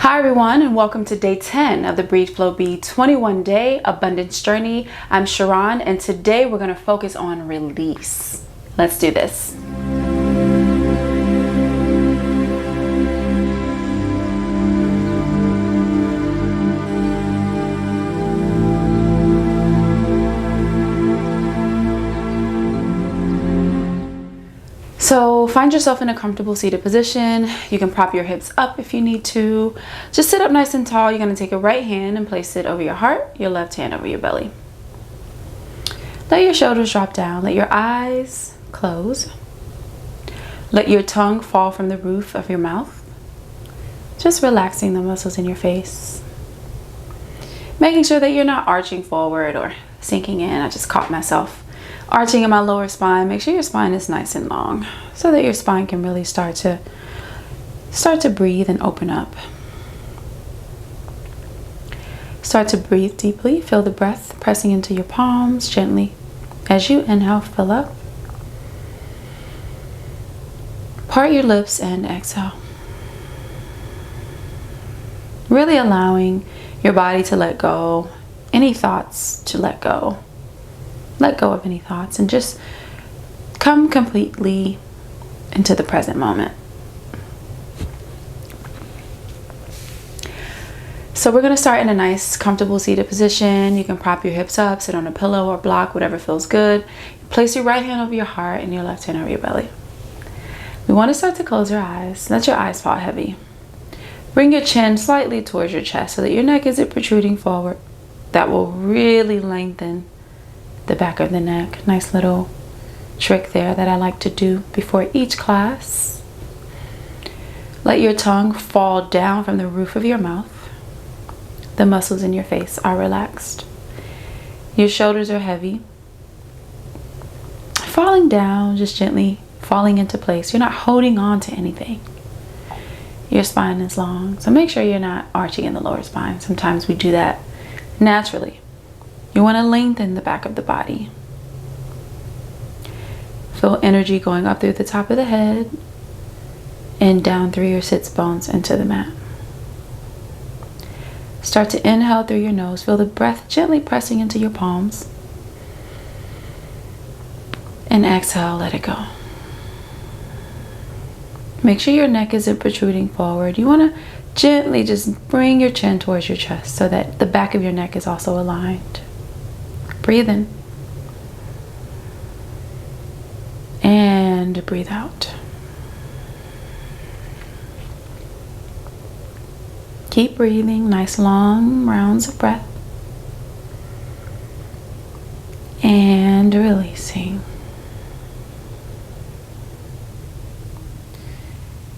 Hi everyone, and welcome to day 10 of the Breathe Flow Be 21 day abundance journey. I'm Sharron, and today we're going to focus on release. Let's do this. So find yourself in a comfortable seated position. You can prop your hips up if you need to. Just sit up nice and tall. You're going to take your right hand and place it over your heart, your left hand over your belly. Let your shoulders drop down. Let your eyes close. Let your tongue fall from the roof of your mouth. Just relaxing the muscles in your face. Making sure that you're not arching forward or sinking in. I just caught myself arching in my lower spine. Make sure your spine is nice and long so that your spine can really start to breathe and open up. Start to breathe deeply. Feel the breath pressing into your palms gently. As you inhale, fill up. Part your lips and exhale. Really allowing your body to let go. Any thoughts to let go. Let go of any thoughts and just come completely into the present moment. So we're going to start in a nice, comfortable seated position. You can prop your hips up, sit on a pillow or block, whatever feels good. Place your right hand over your heart and your left hand over your belly. We want to start to close your eyes. Let your eyes fall heavy. Bring your chin slightly towards your chest so that your neck isn't protruding forward. That will really lengthen the back of the neck. Nice little trick there that I like to do before each class. Let your tongue fall down from the roof of your mouth. The muscles in your face are relaxed. Your shoulders are heavy. Falling down, just gently falling into place. You're not holding on to anything. Your spine is long, so make sure you're not arching in the lower spine. Sometimes we do that naturally. You want to lengthen the back of the body. Feel energy going up through the top of the head and down through your sits bones into the mat. Start to inhale through your nose. Feel the breath gently pressing into your palms. And exhale, let it go. Make sure your neck isn't protruding forward. You want to gently just bring your chin towards your chest so that the back of your neck is also aligned. Breathe in. And breathe out. Keep breathing, nice long rounds of breath. And releasing.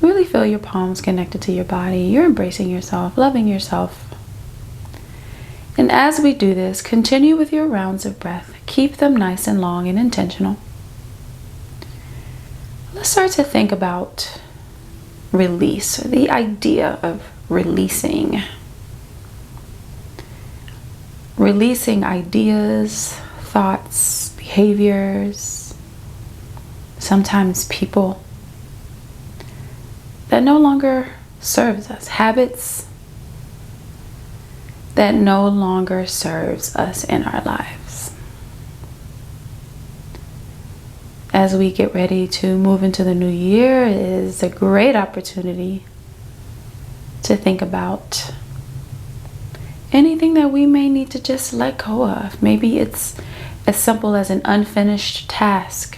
Really feel your palms connected to your body. You're embracing yourself, loving yourself. And as we do this, continue with your rounds of breath. Keep them nice and long and intentional. Let's start to think about release, or the idea of releasing. Releasing ideas, thoughts, behaviors, sometimes people that no longer serves us, habits that no longer serves us in our lives. As we get ready to move into the new year, it is a great opportunity to think about anything that we may need to just let go of. Maybe it's as simple as an unfinished task.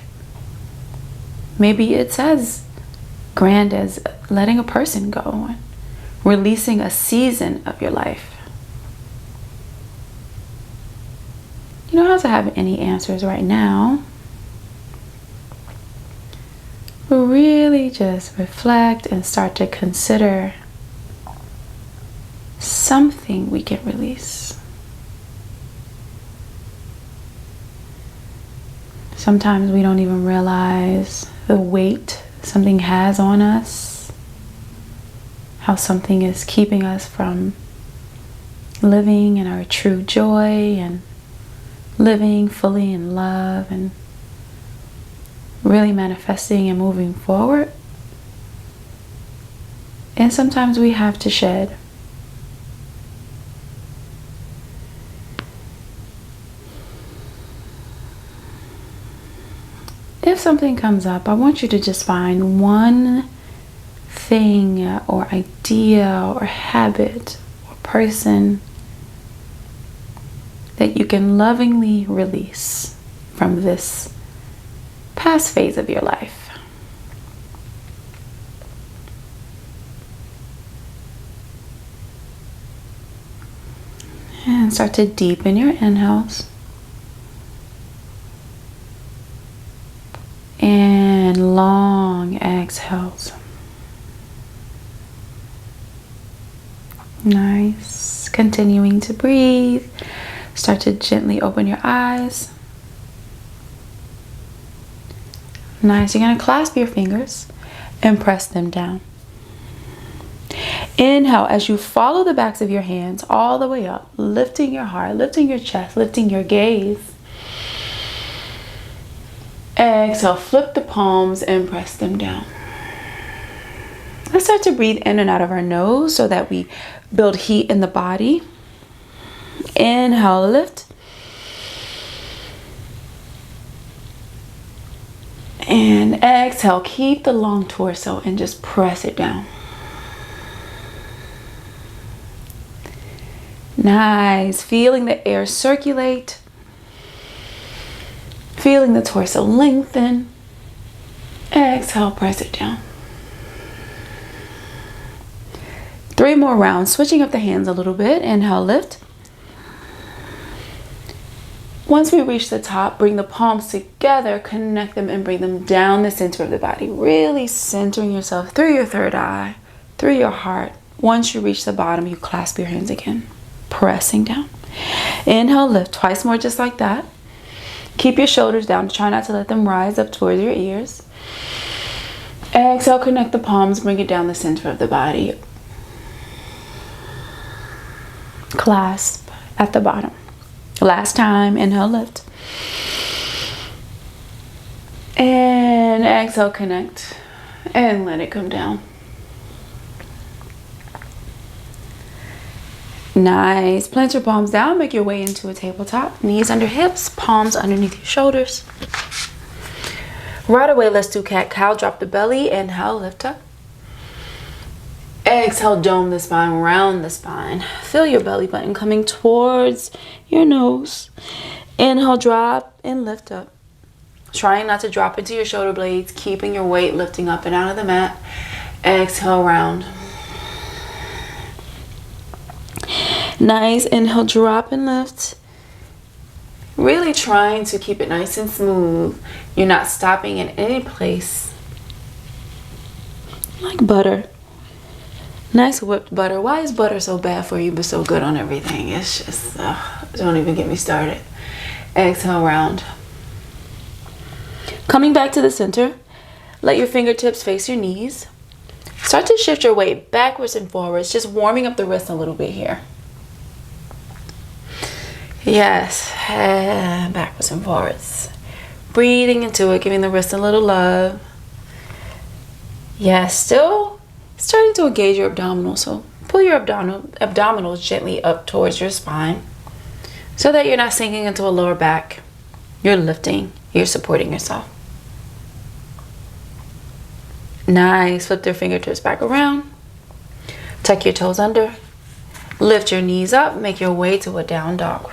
Maybe it's as grand as letting a person go, releasing a season of your life. You don't have to have any answers right now. But really just reflect and start to consider something we can release. Sometimes we don't even realize the weight something has on us, how something is keeping us from living in our true joy and living fully in love and really manifesting and moving forward. And sometimes we have to shed if something comes up, I want you to just find one thing or idea or habit or person that you can lovingly release from this past phase of your life. And start to deepen your inhales. And long exhales. Nice. Continuing to breathe. Start to gently open your eyes. Nice. You're going to clasp your fingers and press them down. Inhale as you follow the backs of your hands all the way up, lifting your heart, lifting your chest, lifting your gaze. Exhale, flip the palms and press them down. Let's start to breathe in and out of our nose so that we build heat in the body. Inhale, lift. And exhale, keep the long torso and just press it down. Nice. Feeling the air circulate. Feeling the torso lengthen. Exhale, press it down. 3 more rounds, switching up the hands a little bit. Inhale, lift. Once we reach the top, bring the palms together, connect them and bring them down the center of the body. Really centering yourself through your third eye, through your heart. Once you reach the bottom, you clasp your hands again, pressing down. Inhale, lift. Twice more just like that. Keep your shoulders down. Try not to let them rise up towards your ears. Exhale, connect the palms, bring it down the center of the body. Clasp at the bottom. Last time, inhale, lift. And exhale, connect. And let it come down. Nice. Plant your palms down. Make your way into a tabletop. Knees under hips. Palms underneath your shoulders. Right away, let's do cat-cow. Drop the belly. Inhale, lift up. Exhale, dome the spine, round the spine. Feel your belly button coming towards your nose. Inhale, drop and lift up. Trying not to drop into your shoulder blades. Keeping your weight lifting up and out of the mat. Exhale, round. Nice. Inhale, drop and lift. Really trying to keep it nice and smooth. You're not stopping in any place. Like butter. Nice whipped butter. Why is butter so bad for you but so good on everything? It's just, don't even get me started. Exhale, round. Coming back to the center. Let your fingertips face your knees. Start to shift your weight backwards and forwards. Just warming up the wrist a little bit here. Yes, backwards and forwards. Breathing into it, giving the wrist a little love. Yes, still starting to engage your abdominals. So pull your abdominals gently up towards your spine so that you're not sinking into a lower back. You're lifting, you're supporting yourself. Nice. Flip your fingertips back around. Tuck your toes under. Lift your knees up. Make your way to a down dog.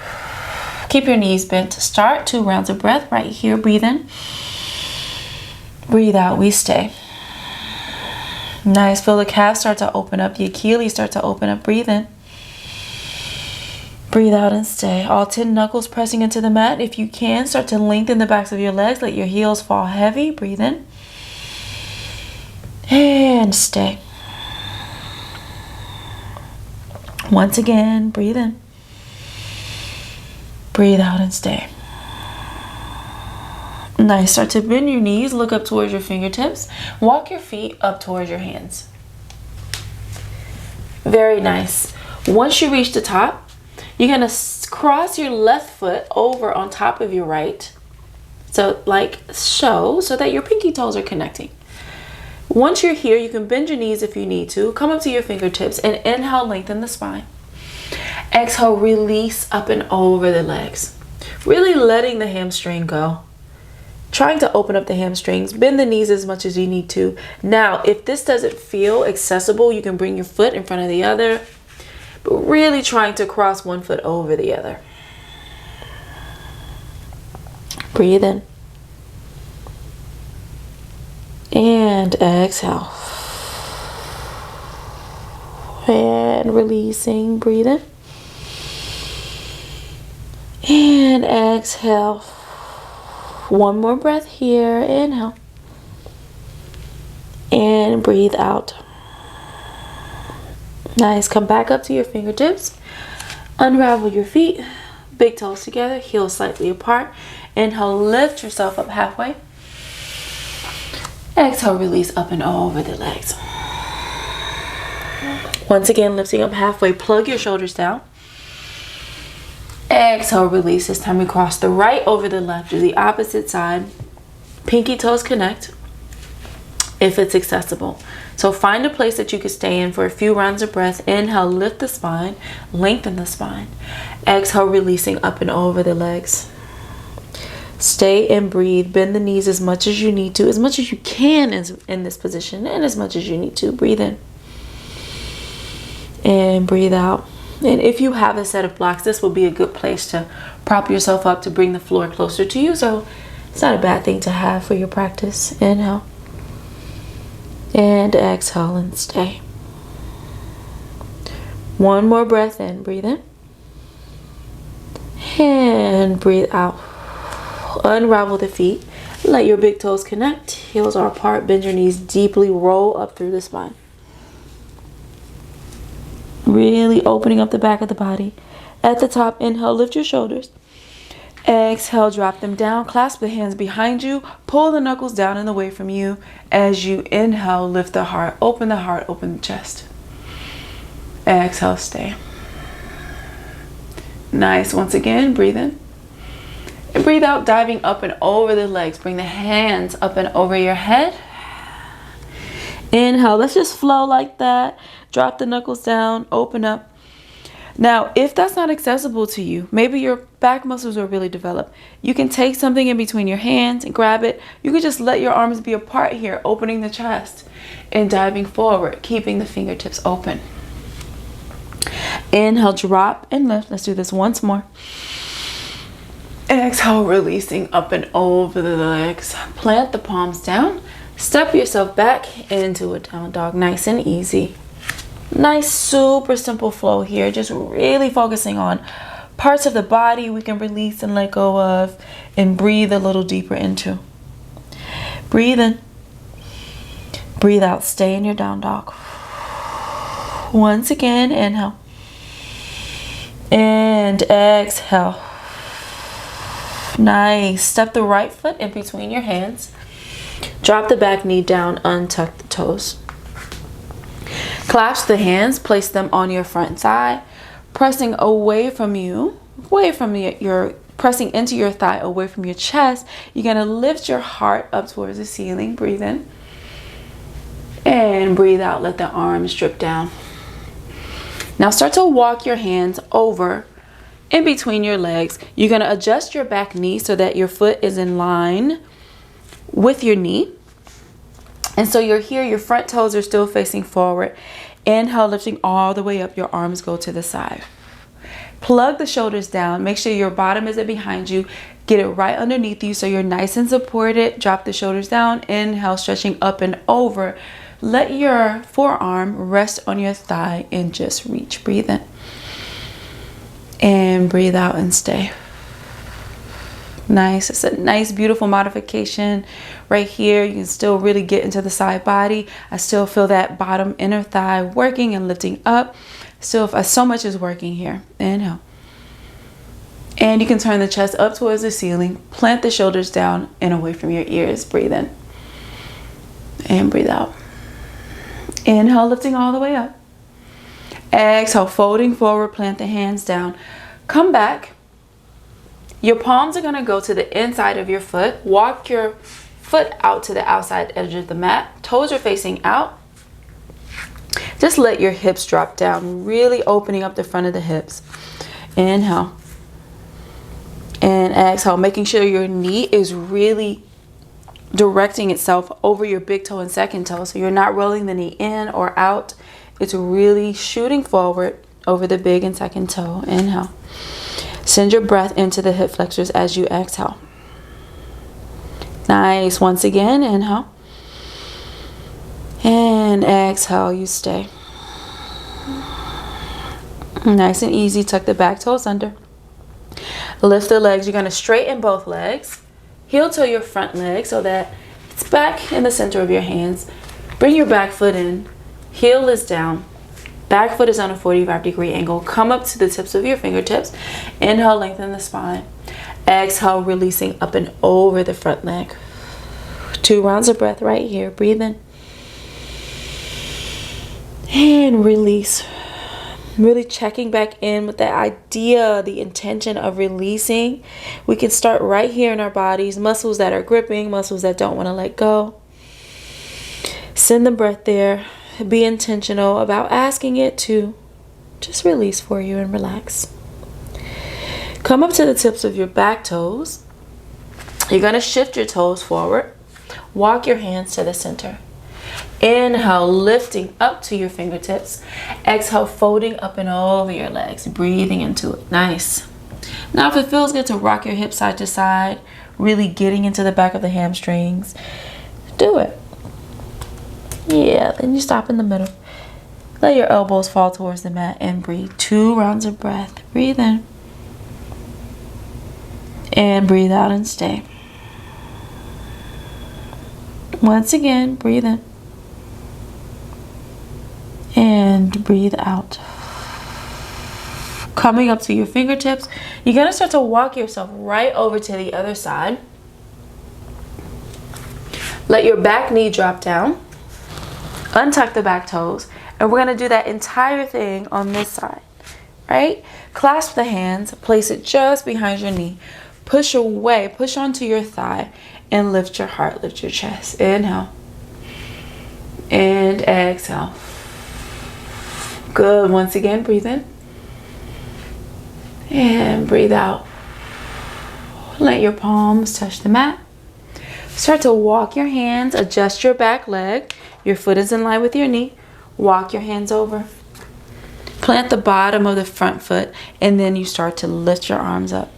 Keep your knees bent to start. 2 rounds of breath right here. Breathe in. Breathe out. We stay. Nice. Feel the calves start to open up. The Achilles start to open up. Breathe in. Breathe out and stay. All 10 knuckles pressing into the mat. If you can, start to lengthen the backs of your legs. Let your heels fall heavy. Breathe in. And stay. Once again, breathe in. Breathe out and stay. Nice. Start to bend your knees. Look up towards your fingertips. Walk your feet up towards your hands. Very nice. Once you reach the top, you're going to cross your left foot over on top of your right. So so that your pinky toes are connecting. Once you're here, you can bend your knees if you need to. Come up to your fingertips and inhale, lengthen the spine. Exhale, release up and over the legs. Really letting the hamstring go. trying to open up the hamstrings. Bend the knees as much as you need to. Now, if this doesn't feel accessible, you can bring your foot in front of the other, but really trying to cross one foot over the other. Breathe in. And exhale. And releasing, breathe in. And exhale. One more breath here. Inhale. And breathe out. Nice. Come back up to your fingertips. Unravel your feet. Big toes together. Heels slightly apart. Inhale. Lift yourself up halfway. Exhale. Release up and over the legs. Once again, lifting up halfway. Plug your shoulders down. Exhale, release. This time we cross the right over the left to the opposite side. Pinky toes connect if it's accessible. So find a place that you can stay in for a few rounds of breath. Inhale, lift the spine, lengthen the spine. Exhale, releasing up and over the legs. Stay and breathe. Bend the knees as much as you need to, as much as you can in this position, and as much as you need to. Breathe in. And breathe out. And if you have a set of blocks, this will be a good place to prop yourself up to bring the floor closer to you. So it's not a bad thing to have for your practice. Inhale. And exhale and stay. One more breath in. Breathe in. And breathe out. Unravel the feet. Let your big toes connect. Heels are apart. Bend your knees deeply. Roll up through the spine. Really opening up the back of the body. At the top, inhale, lift your shoulders. Exhale, drop them down. Clasp the hands behind you. Pull the knuckles down and away from you. As you inhale, lift the heart. Open the chest. Exhale, stay. Nice. Once again, breathe in. And breathe out, diving up and over the legs. Bring the hands up and over your head. Inhale. Let's just flow like that. Drop the knuckles down, open up. Now, if that's not accessible to you, maybe your back muscles are really developed. You can take something in between your hands and grab it. You can just let your arms be apart here, opening the chest and diving forward, keeping the fingertips open. Inhale, drop and lift. Let's do this once more. Exhale, releasing up and over the legs. Plant the palms down. Step yourself back into a down dog, nice and easy. Nice, super simple flow here. Just really focusing on parts of the body we can release and let go of and breathe a little deeper into. Breathe in. Breathe out. Stay in your down dog. Once again, inhale. And exhale. Nice. Step the right foot in between your hands. Drop the back knee down. Untuck the toes. Clasp the hands, place them on your front side, pressing away from you, you're pressing into your thigh, away from your chest. You're going to lift your heart up towards the ceiling. Breathe in. And breathe out. Let the arms drip down. Now start to walk your hands over in between your legs. You're going to adjust your back knee so that your foot is in line with your knee. And so you're here, your front toes are still facing forward. Inhale, lifting all the way up, your arms go to the side. Plug the shoulders down. Make sure your bottom isn't behind you. Get it right underneath you so you're nice and supported. Drop the shoulders down. Inhale, stretching up and over. Let your forearm rest on your thigh and just reach. Breathe in. And breathe out and stay. Nice. It's a nice, beautiful modification right here. You can still really get into the side body. I still feel that bottom inner thigh working and lifting up. Still, so much is working here. Inhale. And you can turn the chest up towards the ceiling. Plant the shoulders down and away from your ears. Breathe in. And breathe out. Inhale, lifting all the way up. Exhale, folding forward. Plant the hands down. Come back. Your palms are going to go to the inside of your foot. Walk your foot out to the outside edge of the mat. Toes are facing out. Just let your hips drop down, really opening up the front of the hips. Inhale. And exhale, making sure your knee is really directing itself over your big toe and second toe. So you're not rolling the knee in or out. It's really shooting forward over the big and second toe. Inhale. Send your breath into the hip flexors as you exhale. Nice. Once again, inhale. And exhale, you stay. Nice and easy. Tuck the back toes under. Lift the legs. You're going to straighten both legs. Heel toe your front leg so that it's back in the center of your hands. Bring your back foot in. Heel is down. Back foot is on a 45-degree angle. Come up to the tips of your fingertips. Inhale, lengthen the spine. Exhale, releasing up and over the front leg. 2 rounds of breath right here. Breathe in. And release. Really checking back in with the idea, the intention of releasing. We can start right here in our bodies. Muscles that are gripping, muscles that don't want to let go. Send the breath there. Be intentional about asking it to just release for you and relax. Come up to the tips of your back toes. You're going to shift your toes forward. Walk your hands to the center. Inhale, lifting up to your fingertips. Exhale, folding up and over your legs. Breathing into it. Nice. Now, if it feels good to rock your hips side to side, really getting into the back of the hamstrings, do it. Yeah, then you stop in the middle. Let your elbows fall towards the mat and breathe. 2 rounds of breath. Breathe in. And breathe out and stay. Once again, breathe in. And breathe out. Coming up to your fingertips, you're going to start to walk yourself right over to the other side. Let your back knee drop down. Untuck the back toes. And we're going to do that entire thing on this side. Right? Clasp the hands. Place it just behind your knee. Push away. Push onto your thigh. And lift your heart. Lift your chest. Inhale. And exhale. Good. Once again, breathe in. And breathe out. Let your palms touch the mat. Start to walk your hands. Adjust your back leg. Your foot is in line with your knee. Walk your hands over. Plant the bottom of the front foot. And then you start to lift your arms up.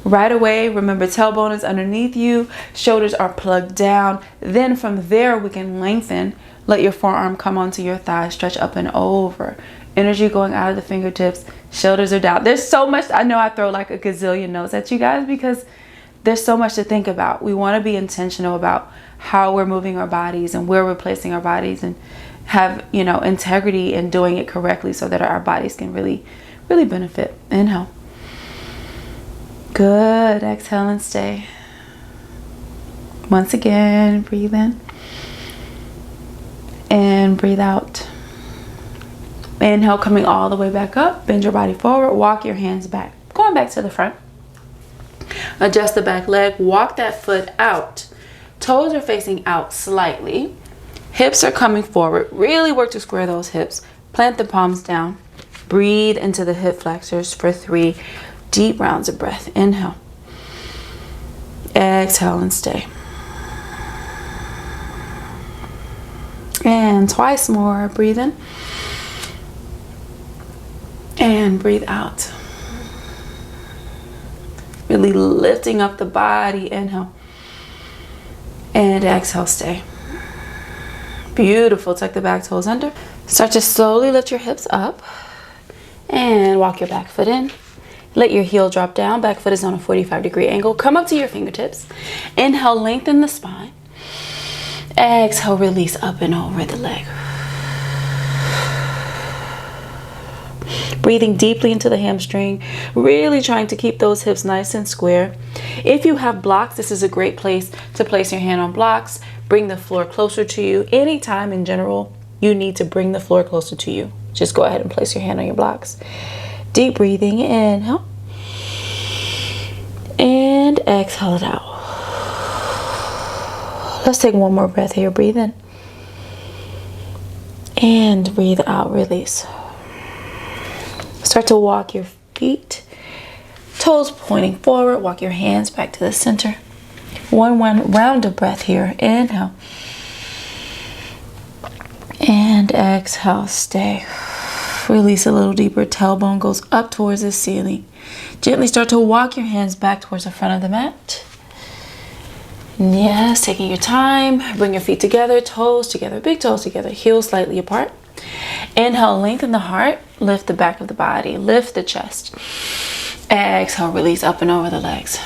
Right away, remember, tailbone is underneath you. Shoulders are plugged down. Then from there, we can lengthen. Let your forearm come onto your thigh. Stretch up and over. Energy going out of the fingertips. Shoulders are down. There's so much. I know I throw like a gazillion notes at you guys because there's so much to think about. We want to be intentional about how we're moving our bodies and where we're placing our bodies and have, integrity in doing it correctly so that our bodies can really, really benefit. Inhale. Good. Exhale and stay. Once again, breathe in. And breathe out. Inhale, coming all the way back up. Bend your body forward. Walk your hands back. Going back to the front. Adjust the back leg. Walk that foot out. Toes are facing out slightly. Hips are coming forward. Really work to square those hips. Plant the palms down. Breathe into the hip flexors for 3 deep rounds of breath. Inhale. Exhale and stay. And twice more. Breathe in. And breathe out. Really lifting up the body. Inhale. And exhale, stay. Beautiful. Tuck the back toes under. Start to slowly lift your hips up. And walk your back foot in. Let your heel drop down. Back foot is on a 45-degree angle. Come up to your fingertips. Inhale, lengthen the spine. Exhale, release up and over the leg. Breathing deeply into the hamstring. Really trying to keep those hips nice and square. If you have blocks, this is a great place to place your hand on blocks. Bring the floor closer to you. Anytime in general, you need to bring the floor closer to you. Just go ahead and place your hand on your blocks. Deep breathing. Inhale. And exhale it out. Let's take one more breath here. Breathe in. And breathe out. Release. Start to walk your feet. Toes pointing forward. Walk your hands back to the center. One round of breath here. Inhale. And exhale, stay. Release a little deeper. Tailbone goes up towards the ceiling. Gently start to walk your hands back towards the front of the mat. Yes, taking your time. Bring your feet together, toes together, big toes together, heels slightly apart. Inhale, lengthen the heart, lift the back of the body, lift the chest. Exhale, release up and over the legs.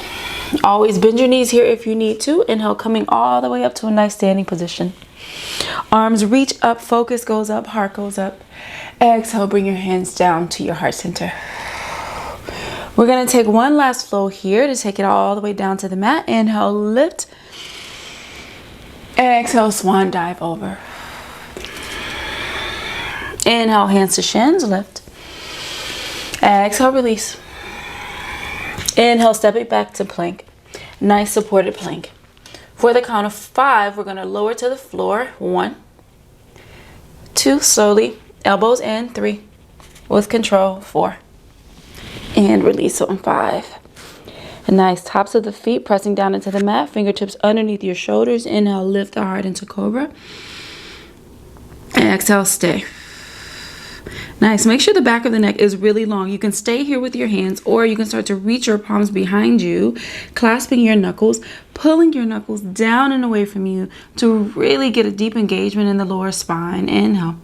Always bend your knees here if you need to. Inhale, coming all the way up to a nice standing position. Arms reach up, focus goes up, heart goes up. Exhale, bring your hands down to your heart center. We're going to take one last flow here to take it all the way down to the mat. Inhale, lift. Exhale, swan dive over. Inhale, hands to shins, lift. Exhale, release. Inhale, step it back to plank. Nice supported plank. For the count of 5, we're going to lower to the floor. 1, 2, slowly. Elbows in. 3, with control. 4. And release on 5. Nice. Tops of the feet pressing down into the mat. Fingertips underneath your shoulders. Inhale, lift the heart into cobra. Exhale, stay. Nice. Make sure the back of the neck is really long. You can stay here with your hands, or you can start to reach your palms behind you, clasping your knuckles, pulling your knuckles down and away from you to really get a deep engagement in the lower spine. Inhale.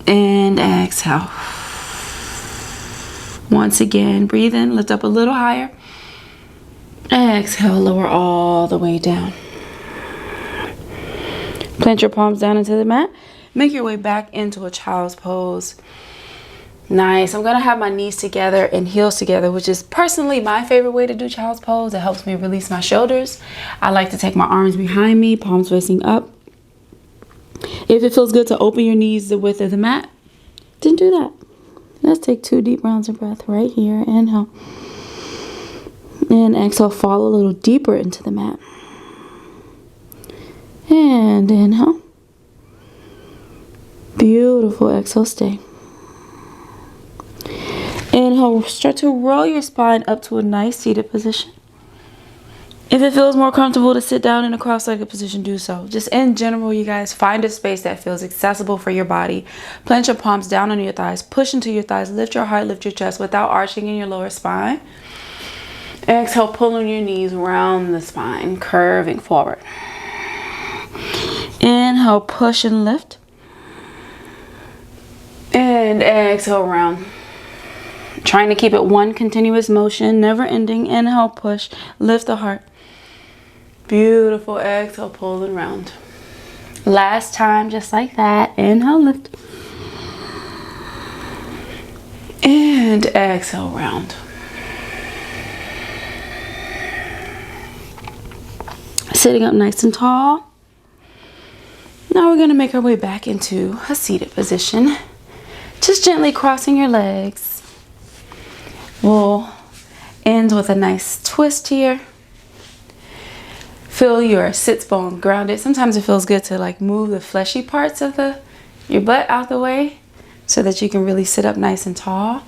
And exhale. Once again, breathe in, lift up a little higher. Exhale, lower all the way down. Plant your palms down into the mat. Make your way back into a child's pose. Nice. I'm going to have my knees together and heels together, which is personally my favorite way to do child's pose. It helps me release my shoulders. I like to take my arms behind me, palms facing up. If it feels good to open your knees the width of the mat, then do that. Let's take 2 deep rounds of breath right here. Inhale. And exhale, fall a little deeper into the mat. And inhale. Beautiful. Exhale, stay. Inhale, start to roll your spine up to a nice seated position. If it feels more comfortable to sit down in a cross-legged position, do so. Just in general, you guys, find a space that feels accessible for your body. Plant your palms down on your thighs. Push into your thighs. Lift your heart, lift your chest without arching in your lower spine. Exhale, pull on your knees, round the spine, curving forward. Inhale, push and lift. And exhale, round. Trying to keep it one continuous motion, never ending. Inhale, push, lift the heart. Beautiful. Exhale, pull and round. Last time, just like that. Inhale, lift. And exhale, round. Sitting up nice and tall. Now we're going to make our way back into a seated position. Just gently crossing your legs. We'll end with a nice twist here. Feel your sits bone grounded. Sometimes it feels good to like move the fleshy parts of your butt out the way so that you can really sit up nice and tall.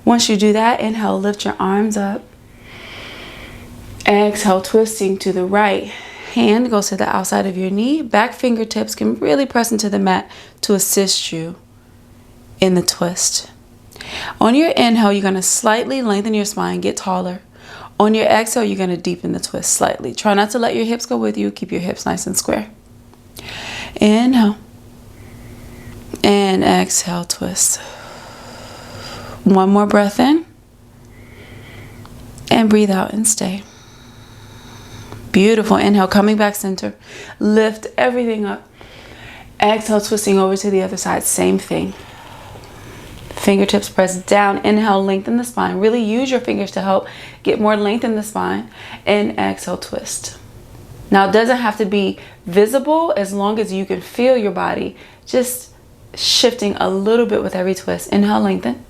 Once you do that, inhale, lift your arms up. Exhale, twisting to the right. Hand goes to the outside of your knee. Back fingertips can really press into the mat to assist you in the twist. On your inhale, you're going to slightly lengthen your spine, get taller. On your exhale, you're going to deepen the twist slightly. Try not to let your hips go with you. Keep your hips nice and square. Inhale. And exhale, twist. One more breath in. And breathe out and stay. Beautiful. Inhale, coming back center. Lift everything up. Exhale, twisting over to the other side. Same thing. Fingertips press down. Inhale, lengthen the spine. Really use your fingers to help get more length in the spine. And exhale, twist. Now, it doesn't have to be visible as long as you can feel your body just shifting a little bit with every twist. Inhale, lengthen.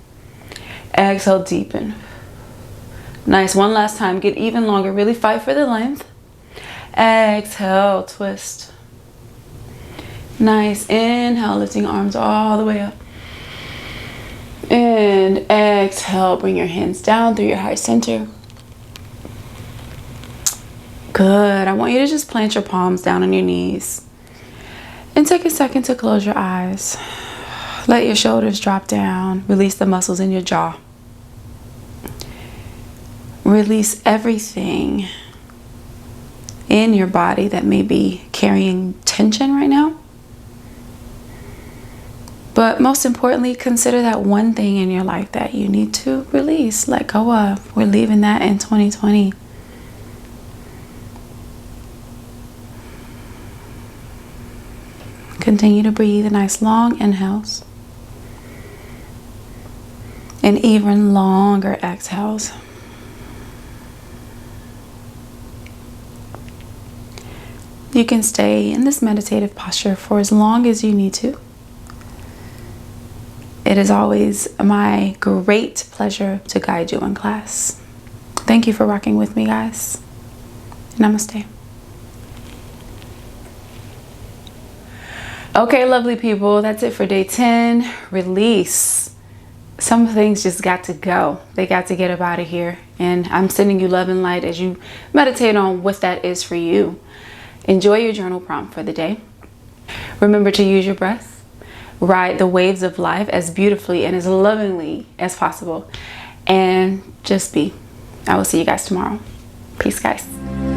Exhale, deepen. Nice. One last time. Get even longer. Really fight for the length. Exhale, twist. Nice. Inhale, lifting arms all the way up. And exhale, bring your hands down through your heart center. Good. I want you to just plant your palms down on your knees and take a second to close your eyes. Let your shoulders drop down. Release the muscles in your jaw. Release everything in your body that may be carrying tension right now. But most importantly, consider that one thing in your life that you need to release, let go of. We're leaving that in 2020. Continue to breathe nice long inhales and even longer exhales. You can stay in this meditative posture for as long as you need to. It is always my great pleasure to guide you in class. Thank you for rocking with me, guys. Namaste. Okay, lovely people, that's it for day 10. Release. Some things just got to go. They got to get up out of here. And I'm sending you love and light as you meditate on what that is for you. Enjoy your journal prompt for the day. Remember to use your breath. Ride the waves of life as beautifully and as lovingly as possible. And just be. I will see you guys tomorrow. Peace, guys.